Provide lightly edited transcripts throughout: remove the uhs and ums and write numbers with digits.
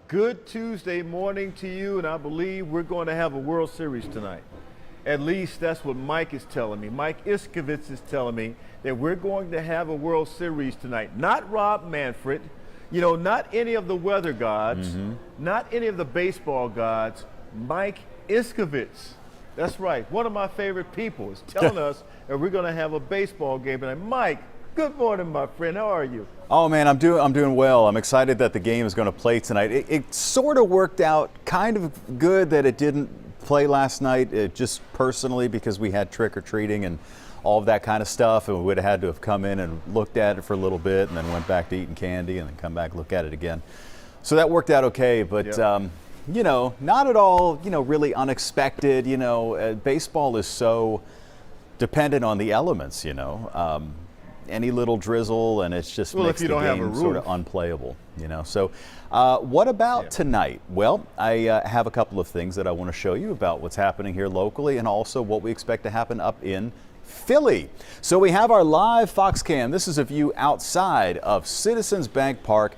Good Tuesday morning to you, and I believe we're going to have a World Series tonight. At least that's what Mike is telling me. Mike Iskovitz is telling me that we're going to have a World Series tonight. Not Rob Manfred, not any of the weather gods, not any of the baseball gods. Mike Iskovitz. That's right. One of my favorite people is telling us that we're going to have a baseball game tonight. Mike, good morning, my friend. How are you? Oh man, I'm doing well. I'm excited that the game is going to play tonight. It sort of worked out kind of good that it didn't play last night, just personally because we had trick or treating and all of that kind of stuff, and we would have had to have come in and looked at it for a little bit and then went back to eating candy and then come back and look at it again. So that worked out okay, but not at all, really unexpected. Baseball is so dependent on the elements, any little drizzle and it's just makes the game sort of unplayable, So what about tonight? Well, I have a couple of things that I want to show you about what's happening here locally and also what we expect to happen up in Philly. So we have our live Foxcam. This is a view outside of Citizens Bank Park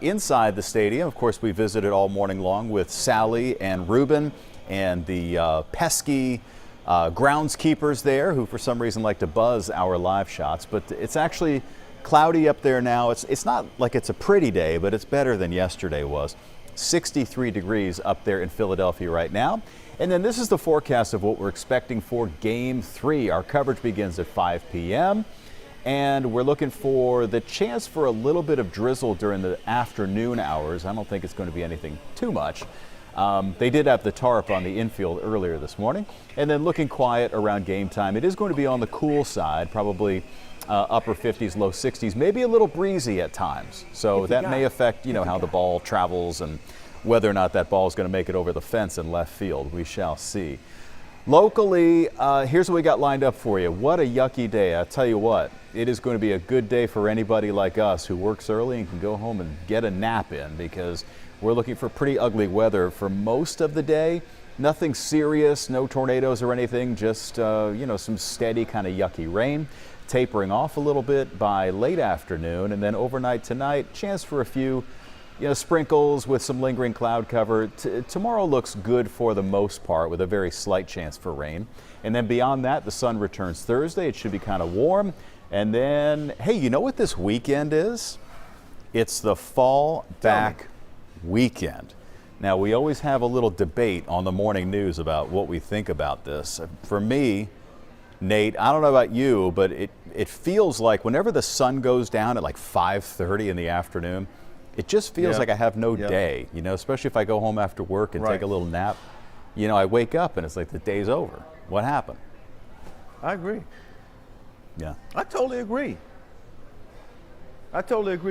inside the stadium. Of course, we visited all morning long with Sally and Ruben and the pesky groundskeepers there who for some reason like to buzz our live shots, but it's actually cloudy up there now. It's not like it's a pretty day, but it's better than yesterday was. 63 degrees up there in Philadelphia right now. And then this is the forecast of what we're expecting for Game 3. Our coverage begins at 5 p.m. and we're looking for the chance for a little bit of drizzle during the afternoon hours. I don't think it's going to be anything too much. They did have the tarp on the infield earlier this morning. And then looking quiet around game time. It is going to be on the cool side, probably upper 50s, low 60s, maybe a little breezy at times. So that may affect, how the ball travels and whether or not that ball is going to make it over the fence in left field. We shall see. Locally, here's what we got lined up for you. What a yucky day. I tell you what, it is going to be a good day for anybody like us who works early and can go home and get a nap in because we're looking for pretty ugly weather for most of the day. Nothing serious, no tornadoes or anything, just some steady kind of yucky rain, tapering off a little bit by late afternoon, and then overnight tonight, chance for a few sprinkles with some lingering cloud cover. Tomorrow looks good for the most part with a very slight chance for rain. And then beyond that, the sun returns Thursday. It should be kind of warm. And then, hey, you know what this weekend is? It's the fall back weekend. Now, we always have a little debate on the morning news about what we think about this. For me, Nate, I don't know about you, but it feels like whenever the sun goes down at like 5:30 in the afternoon, it just feels like I have no day, especially if I go home after work and take a little nap. I wake up and it's like the day's over. What happened? I agree. Yeah. I totally agree.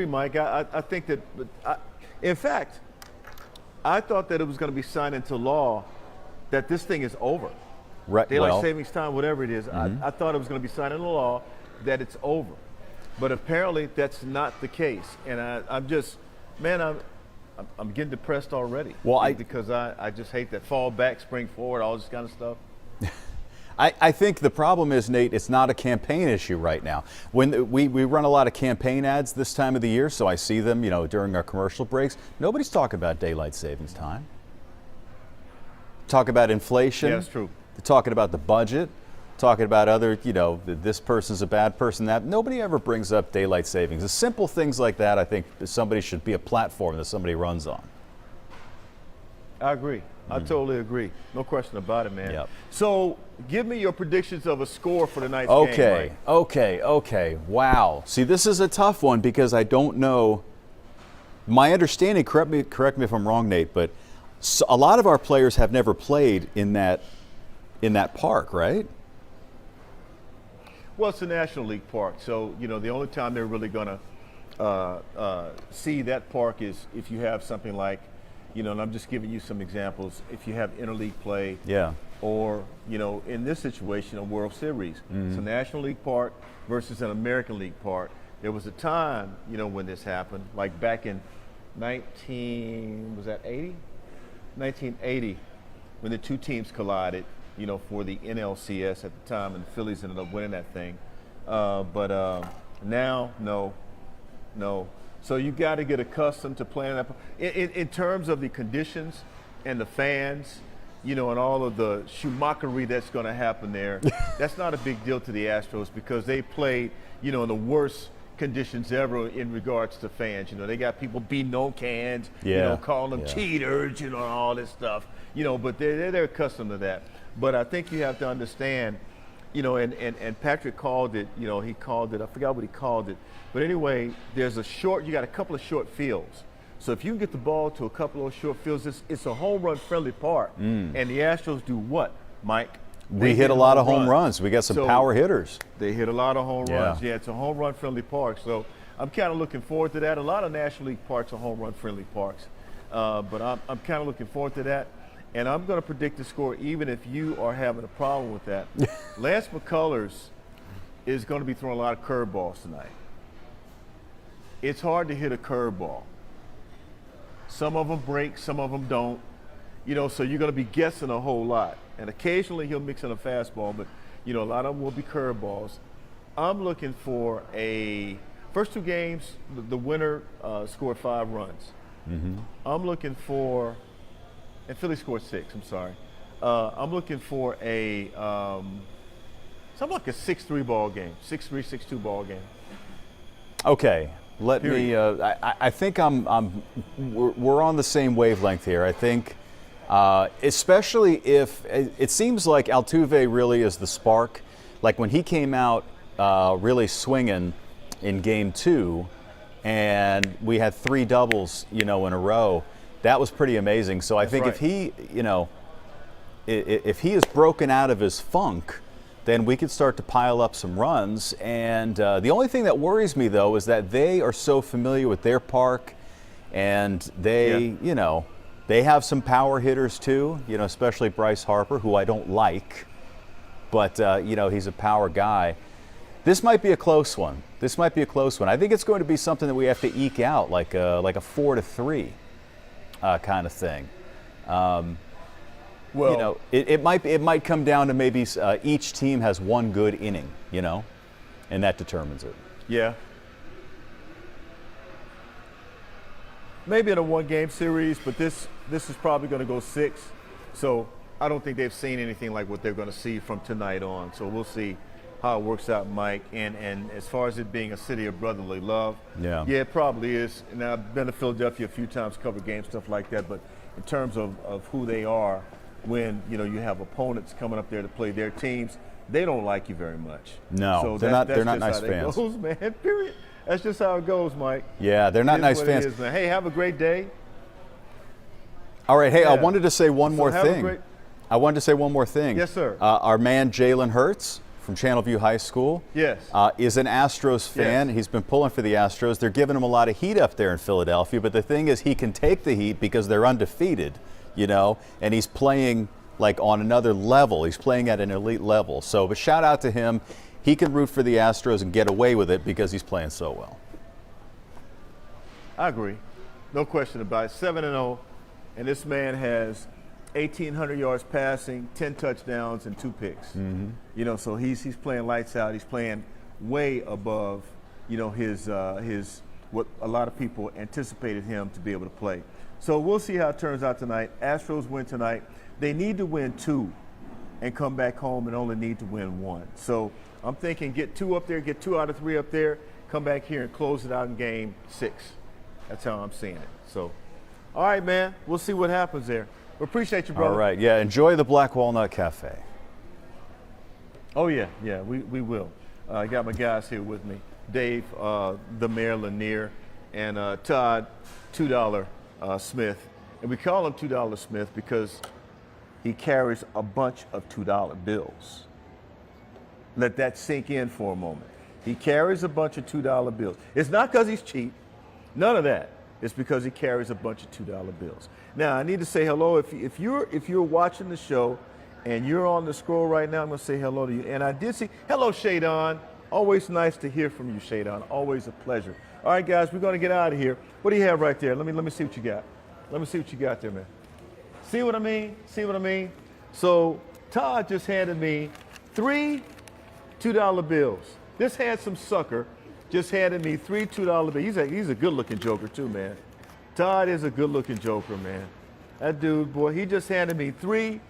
Mike. I think that, in fact, I thought that it was going to be signed into law that this thing is over. Right. Daylight savings time, whatever it is. I thought it was going to be signed into law that it's over. But apparently that's not the case. And I'm getting depressed already. Well, because I just hate that fall back, spring forward, all this kind of stuff. I think the problem is, Nate, it's not a campaign issue right now. When we run a lot of campaign ads this time of the year, so I see them, during our commercial breaks. Nobody's talking about daylight savings time. Talk about inflation. Yeah, that's true. They're talking about the budget, talking about other, this person's a bad person, that. Nobody ever brings up daylight savings. The simple things like that, I think somebody should be a platform that somebody runs on. I agree. I totally agree. No question about it, man. Yep. So give me your predictions of a score for tonight's game. Okay. Wow. See, this is a tough one because I don't know. My understanding, correct me if I'm wrong, Nate, but a lot of our players have never played in that park, right? Well, it's a National League park, so the only time they're really going to see that park is if you have something like, and I'm just giving you some examples. If you have interleague play, or in this situation, a World Series. It's a National League park versus an American League park. There was a time, when this happened, like back in 1980, when the two teams collided. For the NLCS at the time, and the Phillies ended up winning that thing. But now, no. So you got to get accustomed to playing that. In terms of the conditions and the fans, and all of the Schumachery that's going to happen there, that's not a big deal to the Astros because they played, in the worst conditions ever in regards to fans. They got people beating on cans, calling them cheaters, and all this stuff, but they're accustomed to that. But I think you have to understand, and Patrick called it, he called it, I forgot what he called it. But anyway, you got a couple of short fields. So if you can get the ball to a couple of short fields, it's a home run friendly park. And the Astros do what, Mike? We hit a lot of home runs. We got some power hitters. They hit a lot of home runs. Yeah, it's a home run friendly park. So I'm kind of looking forward to that. A lot of National League parks are home run friendly parks. But I'm kind of looking forward to that. And I'm going to predict the score even if you are having a problem with that. Lance McCullers is going to be throwing a lot of curveballs tonight. It's hard to hit a curveball. Some of them break, some of them don't. So you're going to be guessing a whole lot. And occasionally he'll mix in a fastball, but, a lot of them will be curveballs. I'm looking for first two games, the winner scored 5 runs. Mm-hmm. I'm looking for, and Philly scored 6, I'm sorry. I'm looking for something like a 6-3 ball game, 6-3, 6-2 ball game. Okay. Let me. I think we're on the same wavelength here. I think, especially if it seems like Altuve really is the spark. Like when he came out really swinging in Game 2, and we had 3 doubles, in a row. That was pretty amazing. So I think if he, if he is broken out of his funk, then we could start to pile up some runs. And the only thing that worries me, though, is that they are so familiar with their park, and they, they have some power hitters too, especially Bryce Harper, who I don't like, but, he's a power guy. This might be a close one. I think it's going to be something that we have to eke out, like a 4-3 kind of thing. Well, it might come down to maybe each team has one good inning, and that determines it. Yeah. Maybe in a 1-game series, but this is probably going to go 6. So I don't think they've seen anything like what they're going to see from tonight on. So we'll see how it works out, Mike. And as far as it being a city of brotherly love, yeah, it probably is. And I've been to Philadelphia a few times, covered games, stuff like that. But in terms of who they are, when you have opponents coming up there to play their teams, they don't like you very much. No, so they're not nice fans. Goes, man. Period. That's just how it goes, Mike. Yeah, they're not nice fans. Is, man. Hey, have a great day. All right. Hey, I wanted to say one more thing. I wanted to say one more thing. Yes, sir. Our man Jalen Hurts from Channelview High School, yes, is an Astros fan. Yes. He's been pulling for the Astros. They're giving him a lot of heat up there in Philadelphia, but the thing is, he can take the heat because they're undefeated. And he's playing like on another level. He's playing at an elite level. So, but shout out to him. He can root for the Astros and get away with it because he's playing so well. I agree. No question about it. 7-0, and this man has 1,800 yards passing, 10 touchdowns, and 2 picks. Mm-hmm. So he's playing lights out. He's playing way above, his what a lot of people anticipated him to be able to play. So we'll see how it turns out tonight. Astros win tonight. They need to win 2 and come back home and only need to win 1. So I'm thinking get 2 up there, get 2 out of 3 up there, come back here and close it out in game 6. That's how I'm seeing it. So, all right, man, we'll see what happens there. We appreciate you, brother. All right, yeah, enjoy the Black Walnut Cafe. Oh, yeah, we will. I got my guys here with me. Dave, the Mayor Lanier, and Todd, $2 Smith. And we call him $2 Smith because he carries a bunch of $2 bills. Let that sink in for a moment. He carries a bunch of $2 bills. It's not because he's cheap. None of that. It's because he carries a bunch of $2 bills. Now, I need to say hello. If you're watching the show and you're on the scroll right now, I'm going to say hello to you. And I did see, hello, Shadon. Always nice to hear from you, Shadon. Always a pleasure. All right, guys, we're going to get out of here. What do you have right there? Let me see what you got. Let me see what you got there, man. See what I mean? See what I mean? So Todd just handed me 3 $2 bills. This handsome sucker just handed me three $2 bills. He's a good-looking joker too, man. Todd is a good-looking joker, man. That dude, boy, he just handed me three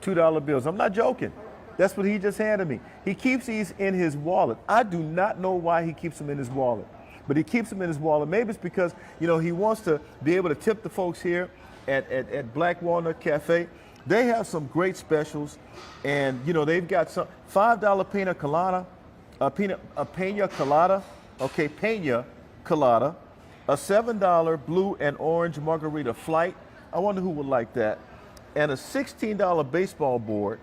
$2 bills. I'm not joking. That's what he just handed me. He keeps these in his wallet. I do not know why he keeps them in his wallet, but he keeps them in his wallet. Maybe it's because, you know, he wants to be able to tip the folks here at Black Walnut Cafe. They have some great specials, and, you know, they've got some $5 pina colada, a pina colada, okay, pina colada, a $7 blue and orange margarita flight. I wonder who would like that. And a $16 baseball board.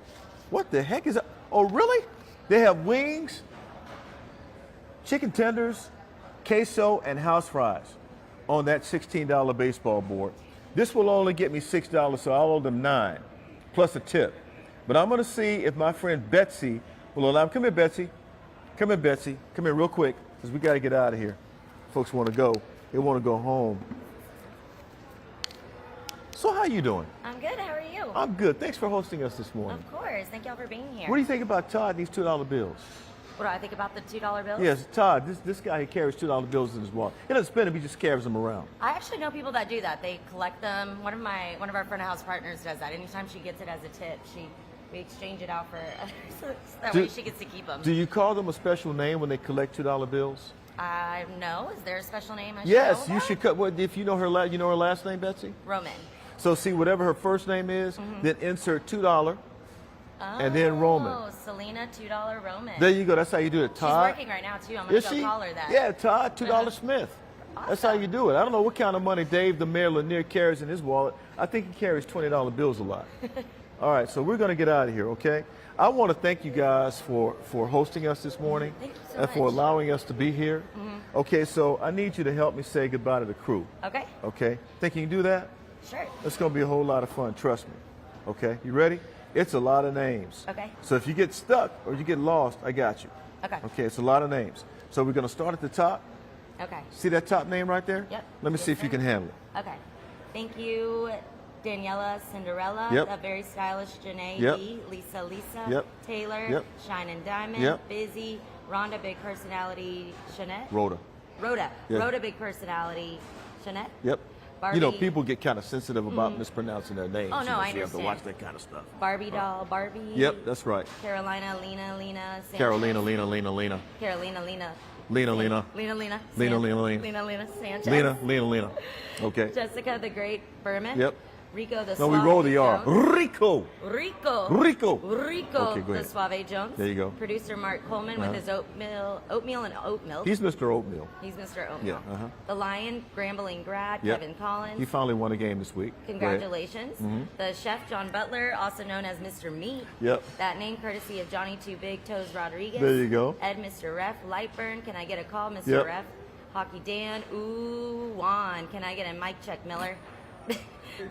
What the heck is that? Oh, really? They have wings, chicken tenders, queso, and house fries on that $16 baseball board. This will only get me $6, so I'll owe them $9, plus a tip. But I'm gonna see if my friend Betsy will allow me. Come here, Betsy. Come here, Betsy. Come here real quick, because we gotta get out of here. Folks wanna go. They wanna go home. So how you doing? I'm good. How are you? I'm good. Thanks for hosting us this morning. Of course. Thank y'all for being here. What do you think about Todd and these $2 bills? What do I think about the $2 bills? Yes, Todd, this guy, he carries $2 bills in his wallet. He doesn't spend them, he just carries them around. I actually know people that do that. They collect them. One of our front of house partners does that. Anytime she gets it as a tip, we exchange it out for others. So that way she gets to keep them. Do you call them a special name when they collect $2 bills? I know. Is there a special name I should Yes, know you about? should cut. What if you know her? You know her last name, Betsy? Roman. So see, whatever her first name is, then insert $2, and then Roman. Oh, Selena, $2 Roman. There you go. That's how you do it. Todd. She's working right now too. I'm gonna Is go she? call her that. Yeah, Todd, $2 Smith. That's how Awesome. you do it. I don't know what kind of money Dave the Mayor Lanier carries in his wallet. I think he carries $20 bills a lot. All right, so we're going to get out of here, okay? I want to thank you guys for hosting us this morning Thank you so and for much. allowing us to be here. Okay, so I need you to help me say goodbye to the crew, Okay. okay? Think you can do that? Sure. It's going to be a whole lot of fun, trust me. Okay, you ready? It's a lot of names. Okay. So if you get stuck or you get lost, I got you. Okay. Okay, it's a lot of names. So we're going to start at the top. Okay. See that top name right there? Yep. Let me see Yes, if you sir. can handle it. Okay. Thank you, Daniela Cinderella, Yep. a very stylish Janae Yep. B, Lisa, Yep. Taylor, Yep. Shine and Diamond, Yep. Busy, Rhonda, big personality, Shanette. Rhoda. Rhoda. Yeah. Rhoda, big personality, Shanette. Yep. Barbie. You know, people get kind of sensitive about mispronouncing their names. Oh, you no, know, I so you have to understand. watch that kind of stuff. Barbie doll, Barbie. Yep, that's right. Carolina, Lena, Sanchez. Carolina. Carolina, Lena. Lena. Sanchez. Lena. Okay. Jessica the Great Berman. Yep. Rico the No, we Suave roll the R. Jones. Rico. Rico. Okay, go the ahead. Suave Jones. There you go. Producer Mark Coleman with his oatmeal and oat milk. He's Mr. Oatmeal. He's Mr. Oatmeal. Yeah, The Lion, Grambling Grad, Yep. Kevin Collins. He finally won a game this week. Go ahead. Congratulations. The chef John Butler, also known as Mr. Meat. Yep. That name courtesy of Johnny Two Big Toes Rodriguez. There you go. Ed, Mr. Ref, Lightburn. Can I get a call, Mr. Yep. Ref? Hockey Dan. Ooh, Juan. Can I get a mic check, Miller?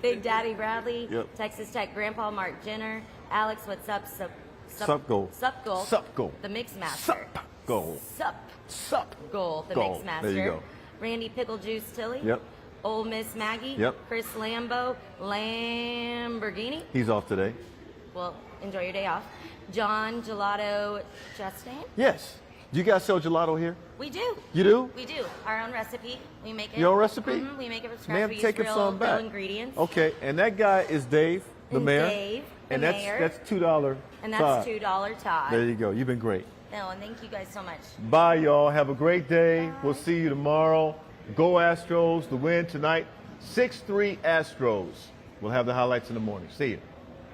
Big Daddy Bradley. Yep. Texas Tech Grandpa Mark Jenner. Alex, what's up? Sup goal. Sup goal. Sup goal. The Mix Master. Sup goal. Sup goal. The Goal. Mix Master. There you go. Randy Pickle Juice Tilly. Yep. Ole Miss Maggie. Yep. Chris Lambo. Lamborghini. He's off today. Well, enjoy your day off. John Gelato Justin. Yes. Do you guys sell gelato here? We do. You do? We do. Our own recipe. We make it. Your own recipe? We make it from scratch. Man, we take use him some back. real ingredients. Okay, and that guy is Dave, the And mayor. Dave, the and mayor. that's $2. And that's Todd. $2 Todd. There you go. You've been great. No, and thank you guys so much. Bye, y'all. Have a great day. We'll see you tomorrow. Go Astros. The win tonight, 6-3 Astros. We'll have the highlights in the morning. See you.